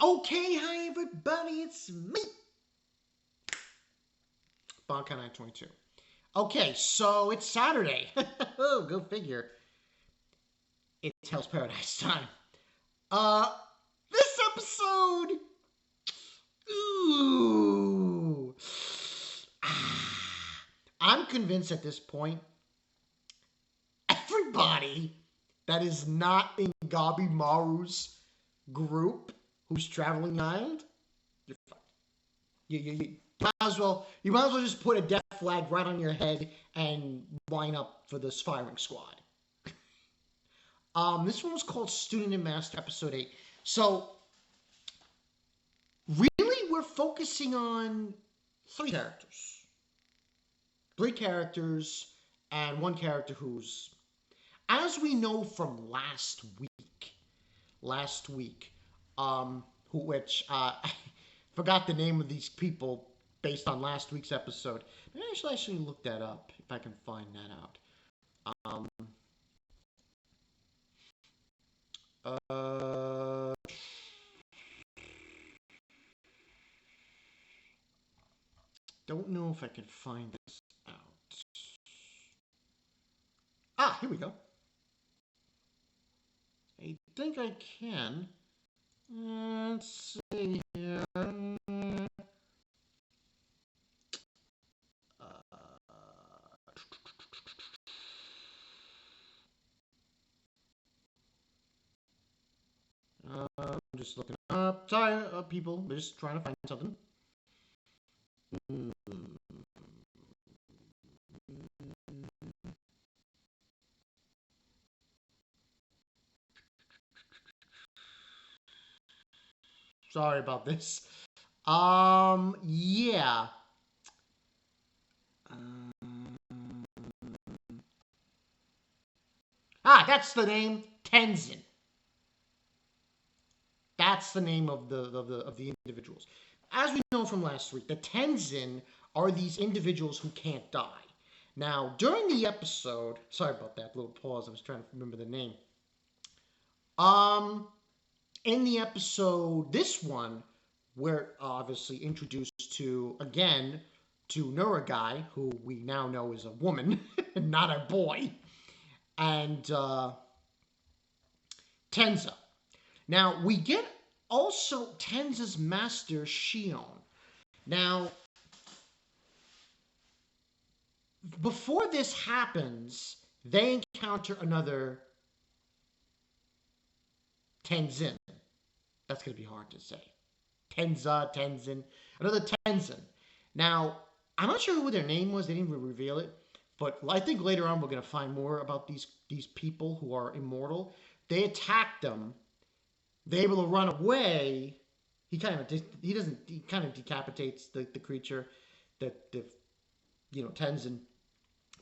Okay, hi everybody, it's me, Bonkai 922. Okay, so it's Saturday. Oh, go figure. It's Hell's Paradise time. Uh, this episode. Ooh. I'm convinced at this point, everybody that is not in Gabimaru's group who's traveling the island, you're fucked. You might as well just put a death flag right on your head and line up for this firing squad. This one was called Student and Master Episode 8. So really we're focusing on three characters. Three characters and one character who's, as we know from last week, which I forgot the name of these people based on last week's episode. Maybe I should actually look that up if I can find that out. Um, uh, don't know if I can find this out. Ah, here we go. I think I can. Let's see here. I'm just looking up. Sorry, people. We're just trying to find something. Hmm. Sorry about this. Yeah. That's the name. Tensen. That's the name of the individuals. As we know from last week, the Tensen are these individuals who can't die. Now, during the episode, sorry about that little pause. I was trying to remember the name. Um, in the episode, this one, we're obviously introduced to again to Nuragai, who we now know is a woman, not a boy, and Tenza. Now we get also Tenza's master Shion. Now, before this happens, they encounter another Tenzin. That's gonna be hard to say. Tenzin, another Tenzin. Now, I'm not sure who their name was. They didn't even reveal it, but I think later on we're gonna find more about these people who are immortal. They attack them. They're able to run away. He kind of decapitates the creature, the Tenzin,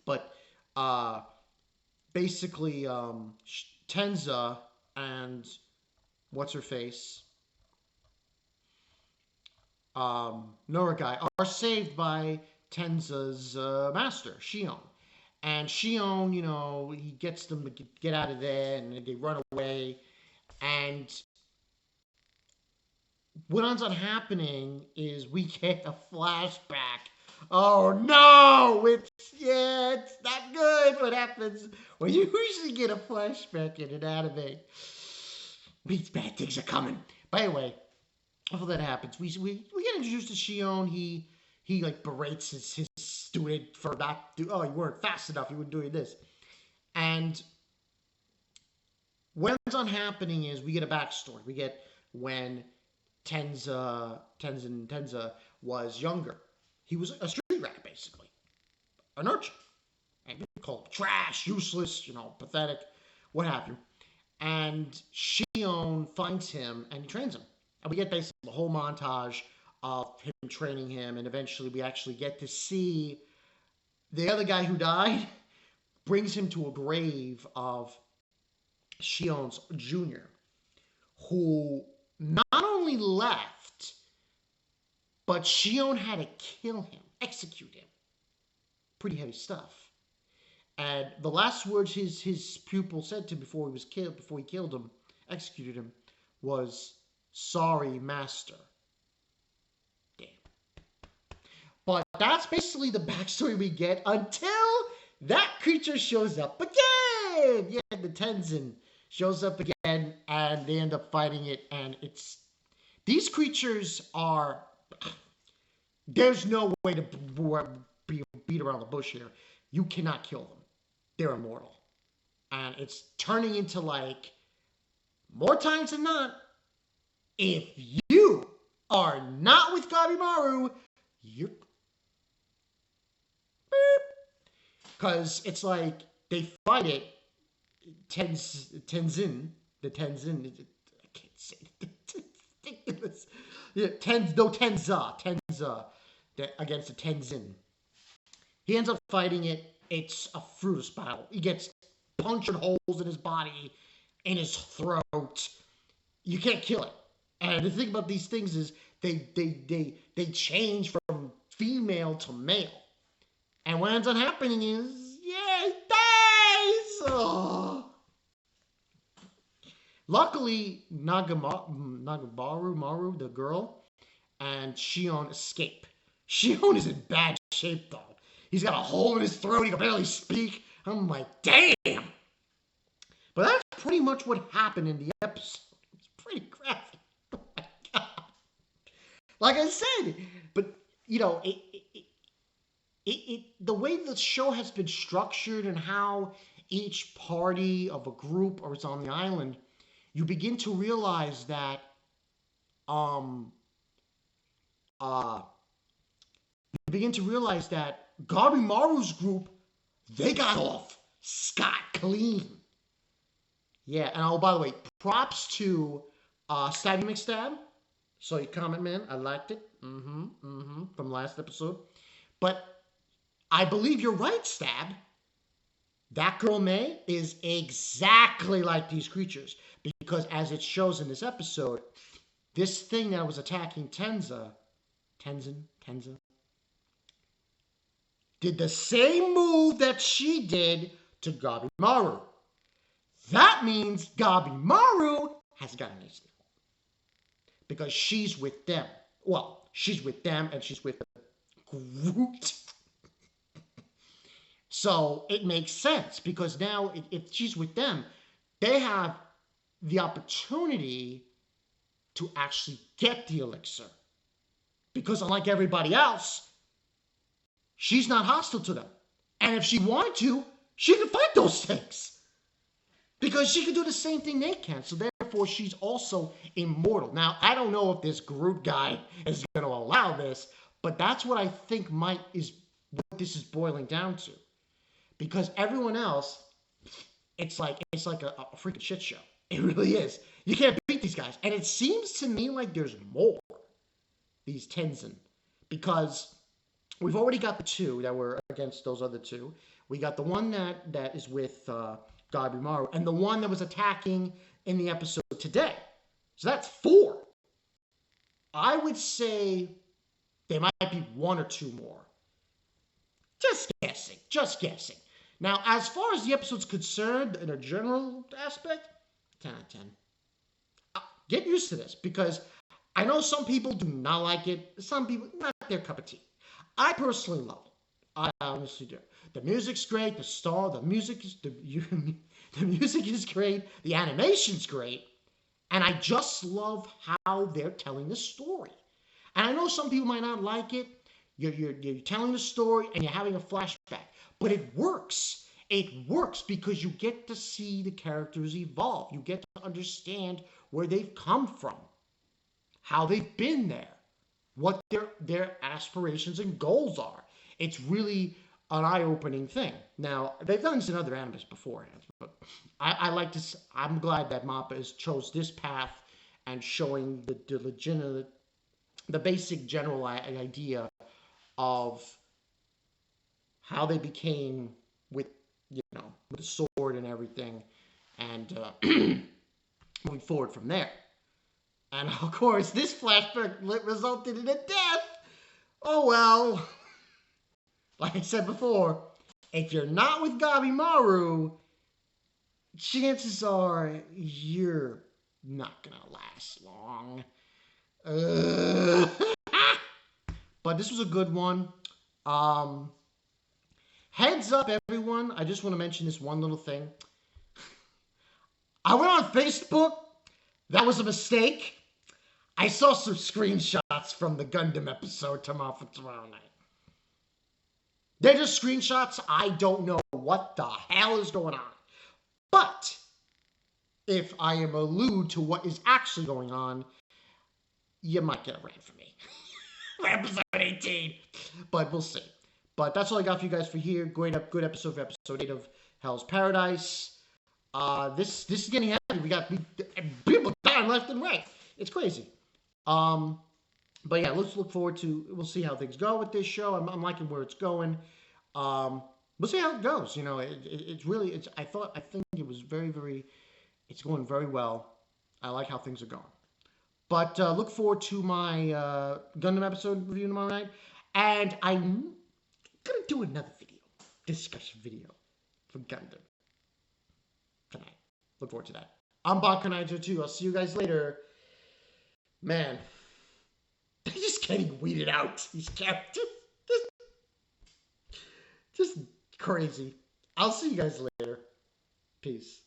but uh, basically Tenza and what's her face Noragai are saved by Tenza's master, Shion. And Shion, he gets them to get out of there and they run away. And what ends up happening is we get a flashback. Oh no! It's not good what happens when you usually get a flashback in an anime. Means bad things are coming. By the way, before that happens, we get introduced to Shion. He like berates his student for not do. Oh, you weren't fast enough. You weren't doing this. And what ends on happening is we get a backstory. We get when Tenza was younger. He was a street rat basically, an urchin. And we call him trash, useless, pathetic, what have you. And Shion finds him and he trains him. And we get basically the whole montage of him training him, and eventually we actually get to see the other guy who died brings him to a grave of Shion's junior, who not only left, but Shion had to kill him, execute him. Pretty heavy stuff. And the last words his pupil said to him before he killed him, executed him, was Sorry, master. Damn. But that's basically the backstory we get until that creature shows up again. Yeah, the Tensen shows up again, and they end up fighting it. And it's these creatures are. There's no way to beat around the bush here. You cannot kill them. They're immortal, and it's turning into like more times than not. If you are not with Gabimaru, you're because it's like they fight it. Tensen, the Tensen. I can't say it. It's ridiculous. Yeah, Tenza against the Tensen. He ends up fighting it. It's a fruitless battle. He gets punctured holes in his body, in his throat. You can't kill it. And the thing about these things is they change from female to male. And what ends up happening is, yeah, he dies! Oh. Luckily, Maru, the girl, and Shion escape. Shion is in bad shape, though. He's got a hole in his throat. He can barely speak. I'm like, damn! But that's pretty much what happened in the episode. It's pretty graphic. Oh my God. Like I said, but, you know, the way the show has been structured and how each party of a group or is on the island, you begin to realize that Gabimaru's group, they got off scot clean. Yeah, and oh, by the way, props to Stabby McStab. So your comment, man, I liked it. From last episode. But I believe you're right, Stab. That girl May is exactly like these creatures. Because as it shows in this episode, this thing that was attacking Tensen, did the same move that she did to Gabimaru. That means Gabimaru has got an ace. Because she's with them. Well, she's with them and she's with Groot. So it makes sense because now if she's with them, they have the opportunity to actually get the elixir. Because unlike everybody else, she's not hostile to them. And if she wanted to, she could fight those things. Because she can do the same thing they can. So therefore, she's also immortal. Now, I don't know if this Groot guy is going to allow this, but that's what I think is what this is boiling down to. Because everyone else, it's like a freaking shit show. It really is. You can't beat these guys. And it seems to me like there's more. These Tensen. Because we've already got the two that were against those other two. We got the one that is with Gabimaru. And the one that was attacking in the episode today. So that's 4. I would say there might be 1 or 2 more. Just guessing. Now, as far as the episode's concerned, in a general aspect, 10 out of 10. Get used to this, because I know some people do not like it. Some people, not their cup of tea. I personally love it. I honestly do. The music's great. The music is great. The animation's great. And I just love how they're telling the story. And I know some people might not like it. You're telling the story and you're having a flashback. But it works. It works because you get to see the characters evolve. You get to understand where they've come from, how they've been there, what their aspirations and goals are. It's really an eye-opening thing. Now, they've done this in other animes beforehand, but I'm glad that MAPPA has chose this path and showing the basic general idea of how they became with the sword and everything, and moving forward from there. And of course, this flashback resulted in a death. Oh well. Like I said before, if you're not with Gabimaru, chances are you're not gonna last long. Uh, but this was a good one. Um, Heads up, everyone. I just want to mention this one little thing. I went on Facebook. That was a mistake. I saw some screenshots from the Gundam episode tomorrow night. They're just screenshots. I don't know what the hell is going on. But if I am allude to what is actually going on, you might get a rant from me. For episode 18. But we'll see. But that's all I got for you guys for here. Good episode for episode 8 of Hell's Paradise. This is getting heavy. We got people dying left and right. It's crazy. But yeah, let's look forward to. We'll see how things go with this show. I'm liking where it's going. We'll see how it goes. You know, it's really. I think it was very. It's going very well. I like how things are going. But look forward to my Gundam episode review tomorrow night, and I'm gonna do another discussion video for Gundam tonight. Look forward to that. I'm Bakanizer too. I'll see you guys later. Man, they're just getting weeded out. These characters, just crazy. I'll see you guys later. Peace.